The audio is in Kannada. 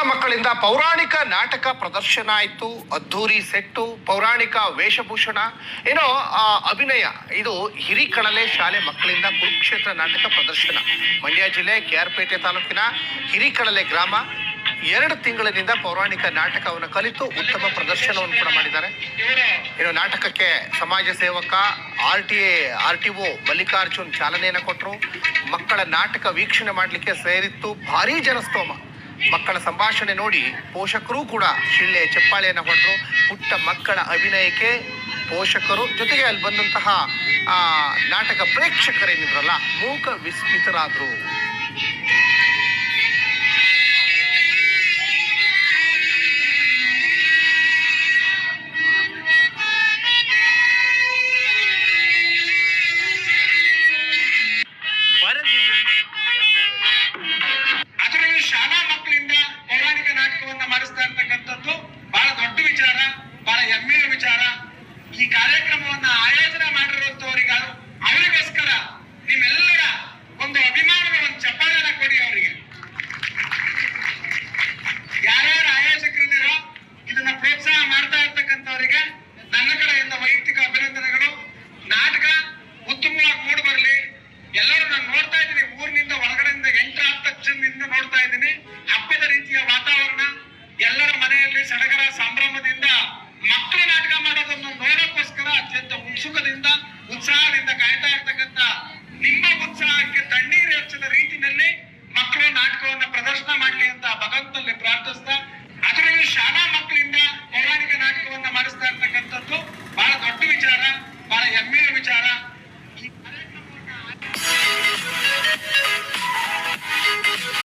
ಮಕ್ಕಳಿಂದ ಪೌರಾಣಿಕ ನಾಟಕ ಪ್ರದರ್ಶನ ಆಯಿತು. ಅದ್ದೂರಿ ಸೆಟ್ಟು, ಪೌರಾಣಿಕ ವೇಷಭೂಷಣ, ಏನೋ ಅಭಿನಯ. ಇದು ಹಿರಿಕಳಲೆ ಶಾಲೆ ಮಕ್ಕಳಿಂದ ಕುರುಕ್ಷೇತ್ರ ನಾಟಕ ಪ್ರದರ್ಶನ. ಮಂಡ್ಯ ಜಿಲ್ಲೆ ಕೆಆರ್ಪೇಟೆ ತಾಲೂಕಿನ ಹಿರಿಕಳಲೆ ಗ್ರಾಮ 2 ತಿಂಗಳಿನಿಂದ ಪೌರಾಣಿಕ ನಾಟಕವನ್ನು ಕಲಿತು ಉತ್ತಮ ಪ್ರದರ್ಶನವನ್ನು ಕೂಡ ಮಾಡಿದ್ದಾರೆ. ಇನ್ನು ನಾಟಕಕ್ಕೆ ಸಮಾಜ ಸೇವಕ ಆರ್ಟಿಒ ಮಲ್ಲಿಕಾರ್ಜುನ್ ಚಾಲನೆಯನ್ನು ಕೊಟ್ಟರು. ಮಕ್ಕಳ ನಾಟಕ ವೀಕ್ಷಣೆ ಮಾಡಲಿಕ್ಕೆ ಸೇರಿತ್ತು ಭಾರೀ ಜನಸ್ತೋಮ. ಮಕ್ಕಳ ಸಂಭಾಷಣೆ ನೋಡಿ ಪೋಷಕರು ಕೂಡ ಶಿಳ್ಳೆ ಚಪ್ಪಾಳೆಯನ್ನು ಹೊಡೆದ್ರು. ಪುಟ್ಟ ಮಕ್ಕಳ ಅಭಿನಯಕ್ಕೆ ಪೋಷಕರು ಜೊತೆಗೆ ಅಲ್ಲಿ ಬಂದಂತಹ ನಾಟಕ ಪ್ರೇಕ್ಷಕರೇನಿದ್ರಲ್ಲ ಮೂಕ ವಿಸ್ಮಿತರಾದ್ರು. ಅದರಲ್ಲೂ ಶಾಲಾ ಮಕ್ಕಳಿಂದ ಪೌರಾಣಿಕ ನಾಟಕವನ್ನ ಮಾಡಿಸ್ತಾ ಇರ್ತಕ್ಕಂಥದ್ದು ಬಹಳ ದೊಡ್ಡ ವಿಚಾರ, ಬಹಳ ಹೆಮ್ಮೆಯ ವಿಚಾರ. ಈ ಕಾರ್ಯಕ್ರಮವನ್ನ ಆಯೋಜನೆ ಮಾಡಿರುವಂತವರಿಗೆ ಅವರಿಗೋಸ್ಕರ ನಿಮ್ಮೆಲ್ಲರ ಒಂದು ಅಭಿಮಾನದ ಒಂದು ಚಪ್ಪಾಳೆನ ಕೊಡಿ ಅವರಿಗೆ. ಯಾರ್ಯಾರು ಆಯೋಜಕರಿದ್ದೀರೋ ಇದನ್ನ ಪ್ರೋತ್ಸಾಹ ಮಾಡ್ತಾ ಇರ್ತಕ್ಕಂಥವರಿಗೆ ನನ್ನ ಕಡೆಯಿಂದ ವೈಯಕ್ತಿಕ ಅಭಿನಂದನೆಗಳು. ನಾಟಕ ಉತ್ತಮವಾಗಿ ಮೂಡಿ ಬರಲಿ. ಎಲ್ಲರೂ ನಾನು ನೋಡ್ತಾ ಇದ್ದೀನಿ, ಊರಿನಿಂದ ಒಳಗಡೆಯಿಂದ 8-10 ಜನದಿಂದ ನೋಡ್ತಾ ಇದ್ದೀನಿ. ಹಬ್ಬದ ರೀತಿಯ ವಾತಾವರಣ, ಎಲ್ಲರ ಮನೆಯಲ್ಲಿ ಸಡಗರ ಸಂಭ್ರಮದಿಂದ ಮಕ್ಕಳು ನಾಟಕ ಮಾಡೋದನ್ನು ನೋಡೋಕ್ಕೋಸ್ಕರ ಅತ್ಯಂತ ಉತ್ಸುಕದಿಂದ ಉತ್ಸಾಹದಿಂದ ಕಾಯ್ತಾ ಇರ್ತಕ್ಕಂಥ ನಿಮ್ಮ ಉತ್ಸಾಹಕ್ಕೆ ತಣ್ಣೀರು ಹೆಚ್ಚದ ರೀತಿಯಲ್ಲಿ ಮಕ್ಕಳು ನಾಟಕವನ್ನ ಪ್ರದರ್ಶನ ಮಾಡಲಿ ಅಂತ ಭಗವಂತನಲ್ಲಿ ಪ್ರಾರ್ಥಿಸ್ತಾ, ಅದರಲ್ಲೂ ಶಾಲಾ ಮಕ್ಕಳಿಂದ ಪೌರಾಣಿಕ ನಾಟಕವನ್ನ ಮಾಡಿಸ್ತಾ ಇರ್ತಕ್ಕಂಥದ್ದು ಬಹಳ ದೊಡ್ಡ ವಿಚಾರ, ಬಹಳ ಹೆಮ್ಮೆಯ ವಿಚಾರ. ಈ ಕಾರ್ಯಕ್ರಮವನ್ನ